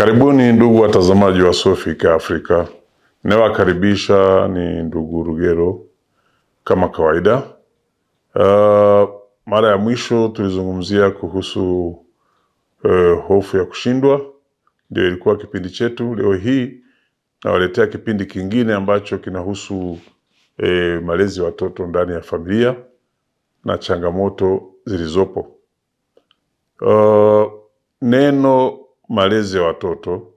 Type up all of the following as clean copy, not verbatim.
Karibuni ndugu watazamaji wa Sofika Afrika. Nawakaribisha ni ndugu Rugero kama kawaida. Mara ya mwisho tulizungumzia kuhusu hofu ya kushindwa. Ndio ilikuwa kipindi chetu. Leo hii nawaletea kipindi kingine ambacho kinahusu malezi ya watoto ndani ya familia na changamoto zilizopo. Neno malezi ya watoto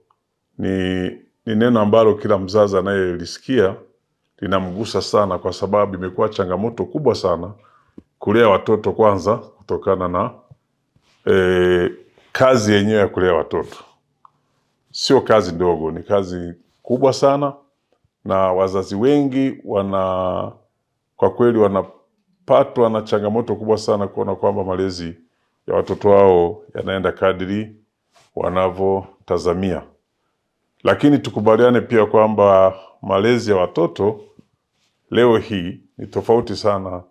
ni neno ambalo kila mzazi anayelisikia linamgusa sana, kwa sababu imekuwa changamoto kubwa sana kulea watoto, kwanza kutokana na kazi yenyewe ya kulea watoto. Sio kazi ndogo, ni kazi kubwa sana, na wazazi wengi kwa kweli wanapatwa na changamoto kubwa sana kuona kwamba malezi ya watoto wao yanaenda kadiri wanavyotazamia. Lakini tukubaliane pia kwamba malezi ya watoto leo hii ni tofauti sana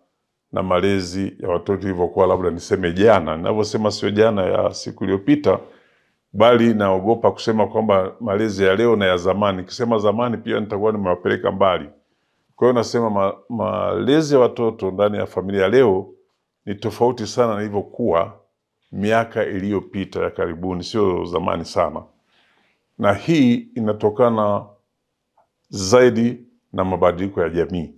na malezi ya watoto ilivyokuwa labda niseme jana. Ninavyosema sio jana ya siku iliyopita, bali naogopa kusema kwamba malezi ya leo na ya zamani. Nikisema zamani pia nitakuwa nimewapeleka mbali. Kwa hiyo nasema malezi ya watoto ndani ya familia leo ni tofauti sana na ilivyokuwa miaka iliyopita ya karibuni, sio zamani sana. Na hii inatokana zaidi na mabadiliko ya jamii.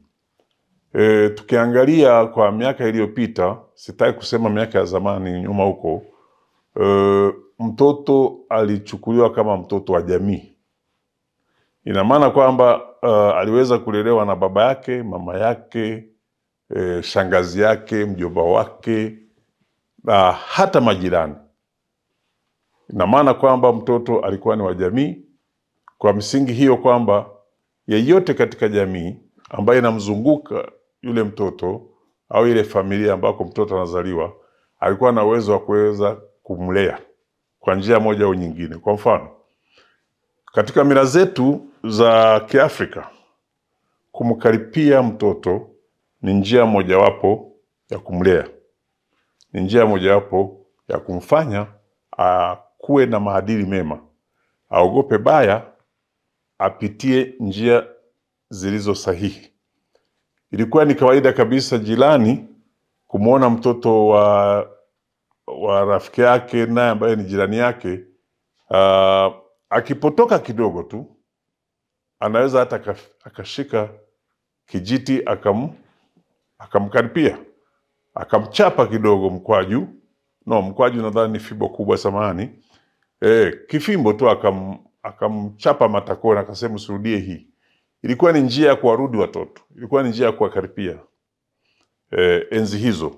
Tukiangalia kwa miaka iliyopita, sitaki kusema miaka ya zamani nyuma huko, mtoto alichukuliwa kama mtoto wa jamii. Ina maana kwamba aliweza kulelewa na baba yake, mama yake, shangazi yake, mjomba wake, hata majirani. Ina maana kwamba mtoto alikuwa ni wa jamii, kwa msingi hiyo kwamba yeyote katika jamii ambaye inamzunguka yule mtoto au ile familia ambako mtoto anazaliwa alikuwa na uwezo wa kuweza kumlea kwa njia moja au nyingine. Kwa mfano, katika mila zetu za Kiafrika, kumkaripia mtoto ni njia mojawapo ya kumlea. Ni njia mojawapo ya kumfanya kuwe na maadili mema, aogope baya, apitie njia zilizo sahihi. Ilikuwa ni kawaida kabisa jirani kumuona mtoto wa rafiki yake naye ambaye ni jirani yake akipotoka kidogo tu, anaweza hata akashika kijiti akamkaripia, akamchapa kidogo mkwaju. Mkwaju nadhani ni fimbo kubwa samani. Kifimbo tu akamchapa matakoni, akasema usirudie hii. Ilikuwa ni njia ya kuwarudi watoto. Ilikuwa ni njia ya kuwakaripia enzi hizo.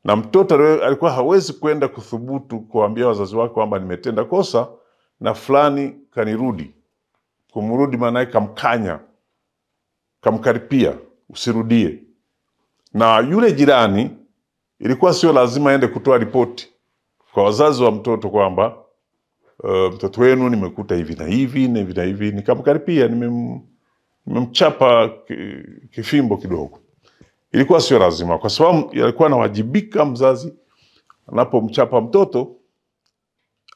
Na mtoto alikuwa hawezi kwenda kuthubutu kuambia wazazi wake kwamba nimetenda kosa na fulani kanirudi. Kumrudi maana yake kamkanya, kamkaripia, usirudie. Na yule jirani ilikuwa sio lazima aende kutoa ripoti kwa wazazi wa mtoto kwamba mtoto wenu nimekuta hivi na hivi na hivi na hivi, nikamkaripia, nimemchapa kifimbo kidogo. Ilikuwa sio lazima, kwa sababu alikuwa anawajibika. Mzazi anapomchapa mtoto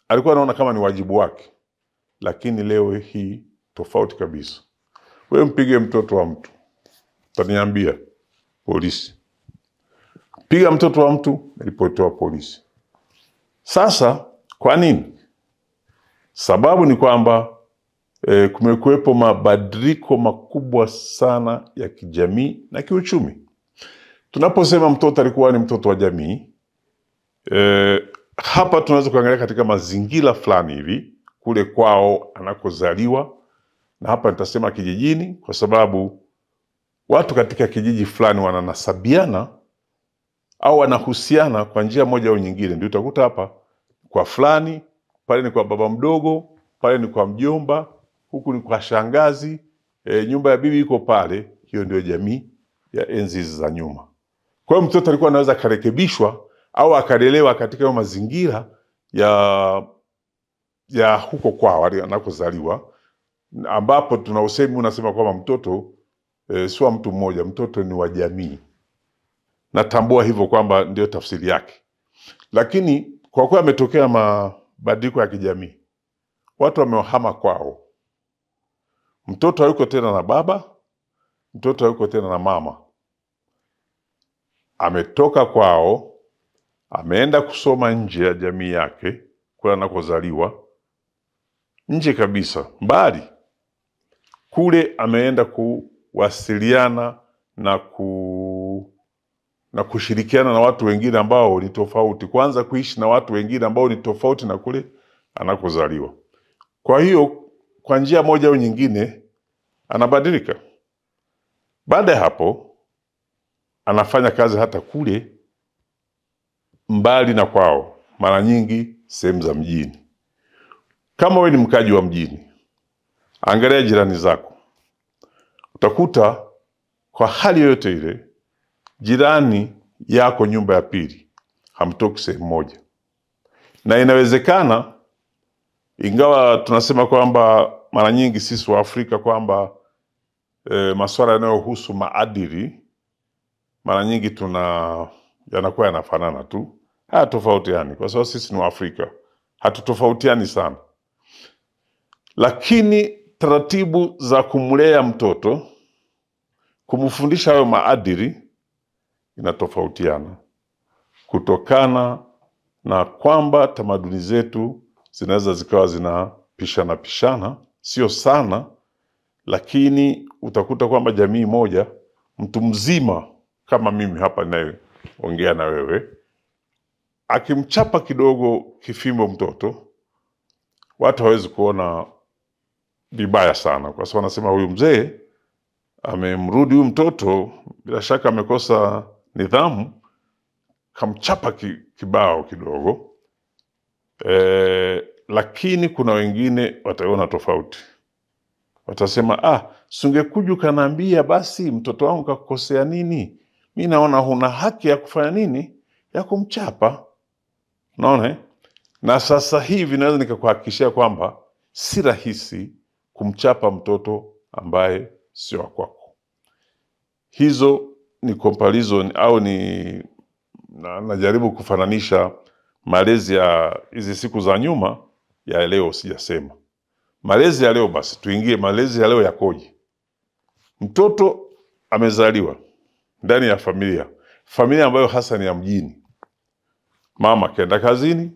alikuwa anaona kama ni wajibu wake. Lakini leo hii tofauti kabisa. Wewe mpige mtoto wa mtu, utaniambia polisi. Piga mtoto wa mtu, ripotiwa polisi. Sasa kwa nini? Sababu ni kwamba kumekuwepo mabadiliko makubwa sana ya kijamii na kiuchumi. Tunaposema mtoto alikuwa ni mtoto wa jamii, hapa tunaweza kuangalia katika mazingira fulani hivi kule kwao anakozaliwa, na hapa nitasema kijijini kwa sababu watu katika kijiji fulani wananasabiana au wanahusiana kwa njia moja au nyingine. Ndio utakuta hapa kwa fulani, pale ni kwa baba mdogo, pale ni kwa mjomba, huku ni kwa shangazi, nyumba ya bibi iko pale. Hiyo ndio jamii ya enzi za nyuma. Kwa hiyo mtoto alikuwa anaweza karekebishwa au akalelewa katika hayo mazingira ya huko kwao anakozaliwa, ambapo tuna usemi unasema kwamba mtoto sio mtu mmoja, mtoto ni wa jamii. Natambua hivyo kwamba ndio tafsiri yake. Lakini kwa kuwa ametokea mabadiliko ya kijamii, watu wamehama kwao. Mtoto hayuko tena na baba, mtoto hayuko tena na mama. Ametoka kwao, ameenda kusoma nje ya jamii yake, kule anakozaliwa, nje kabisa, mbali. Kule ameenda kuwasiliana na kushirikiana na watu wengine ambao ni tofauti. Kwanza kuishi na watu wengine ambao ni tofauti na kule anakozaliwa. Kwa hiyo, kwa njia moja au nyingine, anabadilika. Baada ya hapo, anafanya kazi hata kule mbali na kwao, mara nyingi sehemu za mjini. Kama wewe ni mkaji wa mjini, angalia jirani zako. Utakuta kwa hali yoyote ile, jirani yako nyumba ya pili, hamtoki sehemu moja. Na inawezekana, ingawa tunasema kwamba mara nyingi sisi wa Afrika kwamba masuala yanayohusu maadili mara nyingi yanakuwa yanafanana tu, hayatofautiani, kwa sababu sisi ni wa Afrika, hatutofautiani sana. Lakini taratibu za kumlea mtoto, kumfundisha hayo maadili, inatofautiana, kutokana na kwamba tamaduni zetu zinaweza zikawa zinapishana, sio sana, lakini utakuta kwamba jamii moja, mtu mzima kama mimi hapa ninayeongea na wewe, akimchapa kidogo kifimbo mtoto, watu hawezi kuona vibaya sana, kwa sababu wanasema huyu mzee amemrudi huyu mtoto, bila shaka amekosa nidhamu, kamchapa kibao kidogo. Lakini kuna wengine wataona tofauti. Watasema, sungekuja ukaniambia basi mtoto wangu kakukosea nini? Mimi naona huna haki ya kufanya nini? Ya kumchapa. Unaona? Na sasa hivi naweza nikakuhakikishia kwamba si rahisi kumchapa mtoto ambaye sio wako. Hizo ni comparison au najaribu kufananisha malezi ya hizi siku za nyuma ya leo sijasema. Malezi ya leo basi, tuingie malezi ya leo yakoje. Mtoto amezaliwa ndani ya familia ambayo hasa ni ya mjini. Mama kenda kazini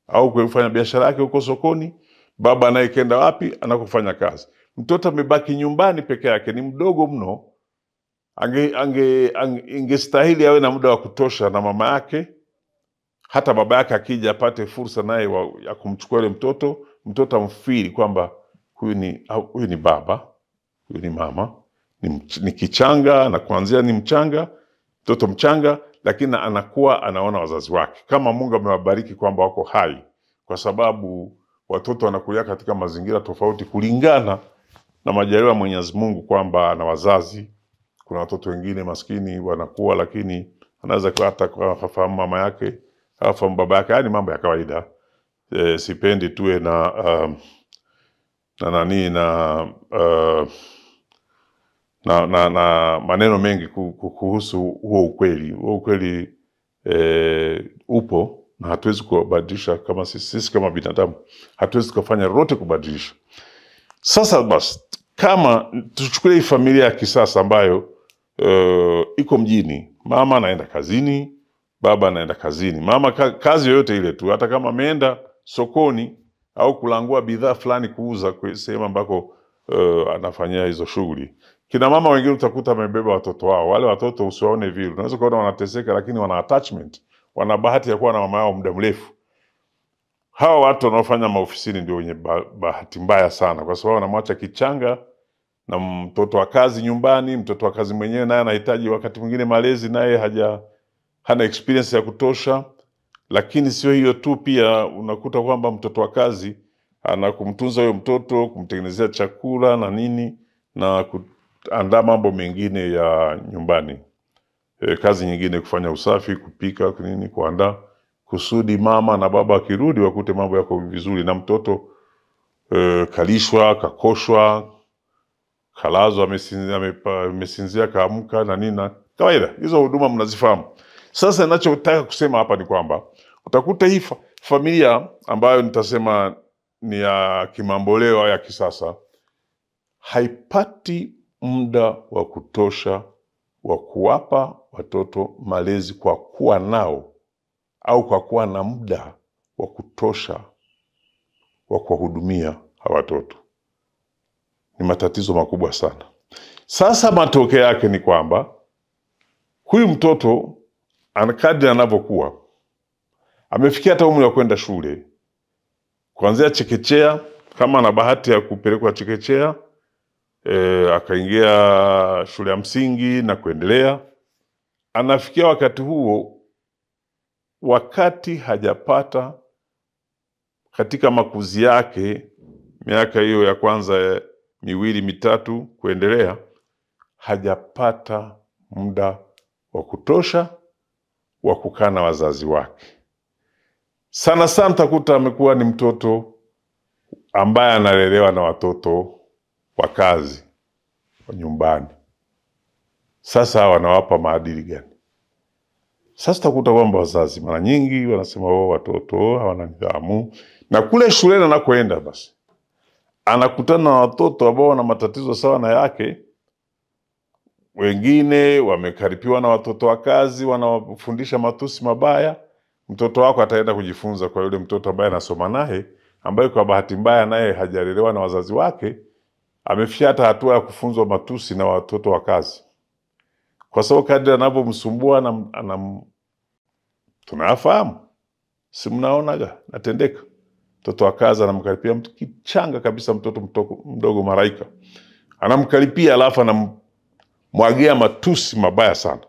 au kufanya biashara yake huko sokoni, baba naye kenda wapi anakofanya kazi. Mtoto amebaki nyumbani peke yake, ni mdogo mno. Ingestahili awe na muda wa kutosha na mama yake, hata baba yake akija apate fursa naye ya kumchukua ile mtoto amfiri kwamba huyu ni baba, huyu ni mama, ni kichanga, na kuanzia ni mchanga, mtoto mchanga, lakini anakuwa anaona wazazi wake. Kama Mungu amewabariki kwamba wako hai, kwa sababu watoto wanakulia katika mazingira tofauti kulingana na majaliwa ya Mwenyezi Mungu, kwamba ana wazazi. Kuna watoto wengine maskini wanakuwa, lakini anaweza kuwa hata hafahamu mama yake, hafahamu baba yake. Yaani mambo ya kawaida. Sipendi tuwe na maneno mengi kuhusu huo ukweli. Huo ukweli upo, na hatuwezi kubadilisha. Kama sisi kama binadamu hatuwezi kufanya lolote kubadilisha. Sasa basi, kama tuchukue hii familia ya kisasa ambayo iko mjini, mama anaenda kazini, baba anaenda kazini. Mama kazi yoyote ile tu, hata kama ameenda sokoni au kulangua bidhaa fulani kuuza kwa sehemu ambako anafanyia hizo shughuli. Kina mama wengine utakuta amebeba watoto wao. Wale watoto usiwaone vile. Unaweza kuona wanateseka, lakini wana attachment. Wana bahati ya kuwa na mama yao muda mrefu. Hawa watu wanaofanya maofisini ndio wenye bahati mbaya sana, kwa sababu wanamwacha kichanga na mtoto wa kazi nyumbani. Mtoto wa kazi mwenyewe naye anahitaji wakati mwingine malezi, naye hana experience ya kutosha. Lakini sio hiyo tu, pia unakuta kwamba mtoto wa kazi anakumtunza huyo mtoto, kumtengenezea chakula na nini, na kuandaa mambo mengine ya nyumbani. Kazi nyingine kufanya usafi, kupika, nini, kuandaa, kusudi mama na baba akirudi wakute mambo yako vizuri, na mtoto kalishwa, kakoshwa, kalazwa, amesinzia, kaamka na nini. Kawaida hizo huduma mnazifahamu. Sasa ninachotaka kusema hapa ni kwamba utakuta hii familia ambayo nitasema ni ya kimamboleo au ya kisasa, haipati muda wa kutosha wa kuwapa watoto malezi kwa kuwa nao au kwa kuwa na muda wa kutosha wa kuwahudumia hawa watoto. Ni matatizo makubwa sana. Sasa matokeo yake ni kwamba huyu mtoto kadri anavyokuwa, amefikia hata umri wa kwenda shule, kuanzia chekechea, kama ana bahati ya kupelekwa chekechea, akaingia shule ya msingi na kuendelea, anafikia wakati huo, wakati hajapata katika makuzi yake, miaka hiyo ya kwanza 2, 3 kuendelea, hajapata muda wa kutosha wa kukaa na wazazi wake. Sana sana takuta amekuwa ni mtoto ambaye analelewa na watoto wa kazi wa nyumbani. Sasa wanawapa maadili gani? Sasa takuta kwamba wazazi mara nyingi wanasema watoto hawana nidhamu, na kule shuleni anakoenda basi anakutana na watoto ambao wana matatizo sawa na yake. Wengine wamekaripiwa na watoto wa kazi, wanawafundisha matusi mabaya. Mtoto wako ataenda kujifunza kwa yule mtoto ambaye anasoma naye, ambaye kwa bahati mbaya naye hajalelewa na wazazi wake, amefikia hata hatua ya kufunzwa matusi na watoto wa kazi. Kwa sababu kadri anavyomsumbua tunafahamu, si mnaonaga natendeka. Mtoto wa kazi anamkaripia mtu kichanga kabisa, mtoto mdogo maraika, anamkaripia alafu anamwagia matusi mabaya sana.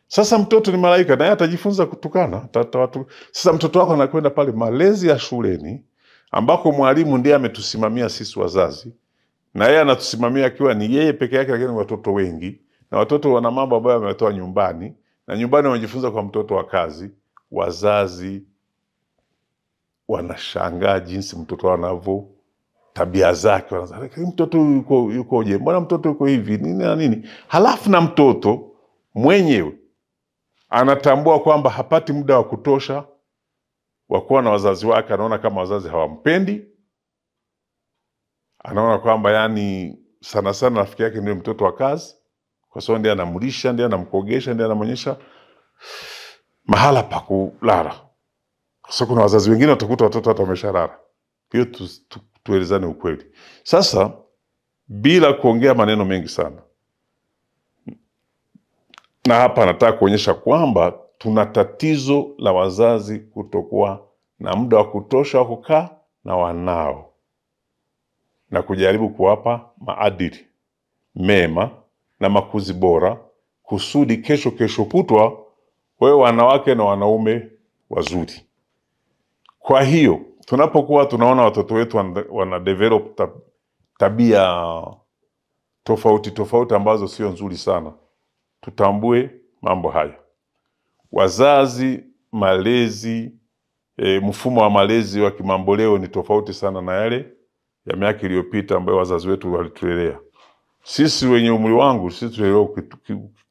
Sasa mtoto ni malaika, naye atajifunza kutukana watu. Sasa mtoto wako anakwenda pale malezi ya shuleni, ambako mwalimu ndiye ametusimamia sisi wazazi, na yeye anatusimamia akiwa ni yeye peke yake, lakini watoto wengi, na watoto wana mambo ambayo wametoa nyumbani, na nyumbani wamejifunza kwa mtoto wa kazi. Wazazi wanashangaa jinsi mtoto anavyo tabia zake, wanasema mtoto yukoje, mbona mtoto yuko hivi, nini na nini. Halafu na mtoto mwenyewe anatambua kwamba hapati muda wa kutosha wa kuwa na wazazi wake. Anaona kama wazazi hawampendi, anaona kwamba yani sana sana rafiki yake ndio mtoto wa kazi, kwa sababu ndiye anamlisha, ndiye anamkogesha, ndiye anamonyesha mahala pa kulala. Sasa kuna wazazi wengine watakuta watoto hata wameshalala. Hiyo tuelezane ukweli. Sasa bila kuongea maneno mengi sana, na hapa nataka kuonyesha kwamba tuna tatizo la wazazi kutokuwa na muda wa kutosha wa kukaa na wanao na kujaribu kuwapa maadili mema na makuzi bora, kusudi kesho kutwa wewe wanawake na wanaume wazuri. Kwa hiyo tunapokuwa tunaona watoto wetu wana develop tabia tofauti ambazo sio nzuri sana, tutambue mambo haya. Wazazi, malezi, mfumo wa malezi wa kimamboleo ni tofauti sana na yale ya miaka iliyopita ambayo wazazi wetu walitulelea. Sisi wenye umri wangu, sisi tulelewa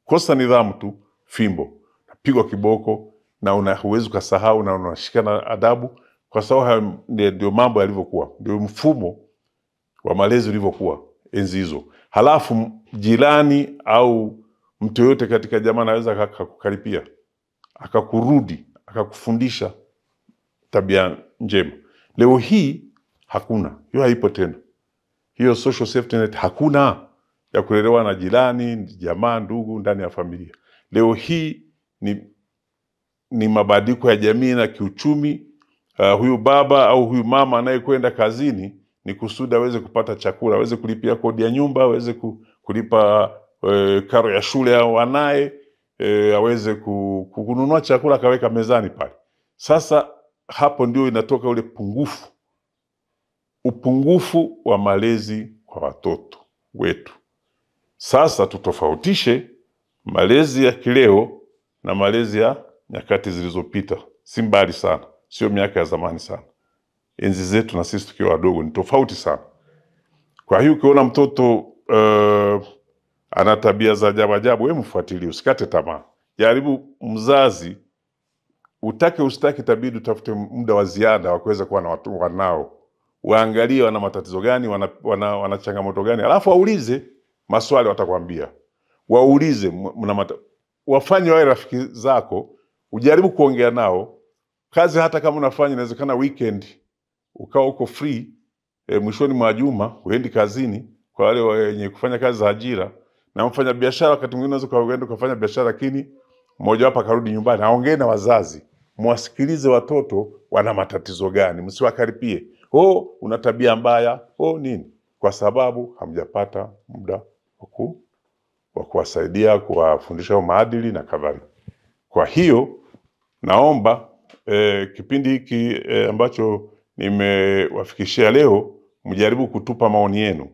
kosa nidhamu tu, fimbo, napigwa kiboko, na huwezi kusahau na unashikana adabu, kwa sababu ndio mambo yalivyokuwa, ndio mfumo wa malezi ulivyokuwa enzi hizo. Halafu jirani au mtu yote katika jamaa anaweza akakukaripia, akakurudi, akakufundisha tabia njema. Leo hii hakuna, hiyo haipo tena. Hiyo social safety net hakuna, ya kulelewa na jirani, jamaa, ndugu ndani ya familia. Leo hii ni mabadiliko ya jamii na kiuchumi. Huyu baba au huyu mama anayekwenda kazini ni kusudi aweze kupata chakula, aweze kulipia kodi ya nyumba, aweze kulipa karo ya shule ya wanae, aweze kununua chakula akaweka mezani pale. Sasa hapo ndio inatoka ule upungufu wa malezi kwa watoto wetu. Sasa tutofautishe malezi ya kileo na malezi ya nyakati zilizopita. Si mbali sana, sio miaka ya zamani sana. Enzi zetu na sisi tukiwa wadogo ni tofauti sana. Kwa hiyo ukiona mtoto ana tabia za ajabu, wewe mfuatilie, usikate tamaa. Jaribu mzazi, utake usitaki, tabidi utafute muda wa ziada wa kuweza kuwa na watu wanao waangalie wana matatizo gani, wana changamoto gani, alafu waulize maswali, watakwambia. Waulize wafanye wawe rafiki zako, ujaribu kuongea nao. Kazi hata kama unafanya, inawezekana weekend ukawa uko free, mwishoni mwa juma uendi kazini, kwa wale wenye kufanya kazi za ajira. Na mfanya biashara, wakati mwingine unaweza kaenda kufanya biashara, lakini mmoja wapo akarudi nyumbani. Aongee na wazazi, muwasikilize watoto wana matatizo gani, msiwakaripie. Una tabia mbaya, nini, kwa sababu hamjapata muda wa kuwasaidia, kuwafundisha maadili na kadhalika. Kwa hiyo naomba kipindi hiki ambacho nimewafikishia leo, mjaribu kutupa maoni yenu.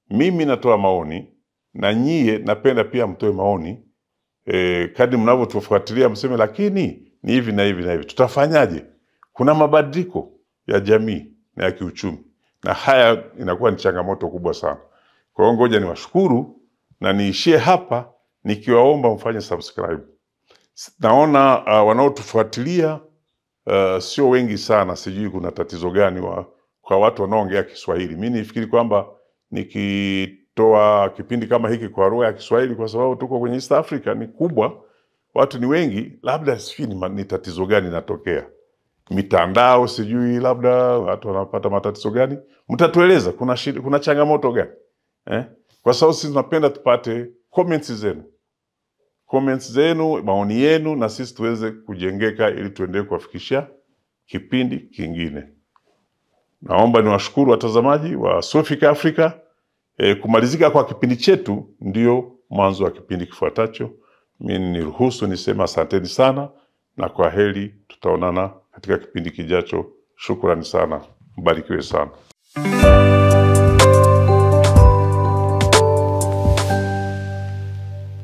Mimi natoa maoni, na nyie napenda pia mtoe maoni. Kadri mnavyotufuatilia mseme, lakini ni hivi na hivi na hivi, tutafanyaje? Kuna mabadiliko ya jamii na ya kiuchumi, na haya inakuwa ni changamoto kubwa sana. Kwa hiyo ngoja niwashukuru na niishie hapa, nikiwaomba mfanye subscribe. Naona wanaotufuatilia sio wengi sana, sijui kuna tatizo gani kwa watu wanaoongea Kiswahili. Mimi nifikiri kwamba nikitoa kipindi kama hiki kwa lugha ya Kiswahili, kwa sababu tuko kwenye East Africa ni kubwa, watu ni wengi, labda sijui ni tatizo gani natokea. Mitandao sijui, labda watu wanapata matatizo gani, mtatueleza kuna changamoto gani. Kwa sababu sisi tunapenda tupate comments zenu, maoni yenu, na sisi tuweze kujengeka ili tuendelee kuwafikishia kipindi kingine. Naomba niwashukuru watazamaji wa Swefika Africa. Kumalizika kwa kipindi chetu ndio mwanzo wa kipindi kifuatacho. Mimi niruhusu nisema asanteni sana na kwa heri, tutaonana katika kipindi kijacho. Shukrani sana, mbarikiwe sana.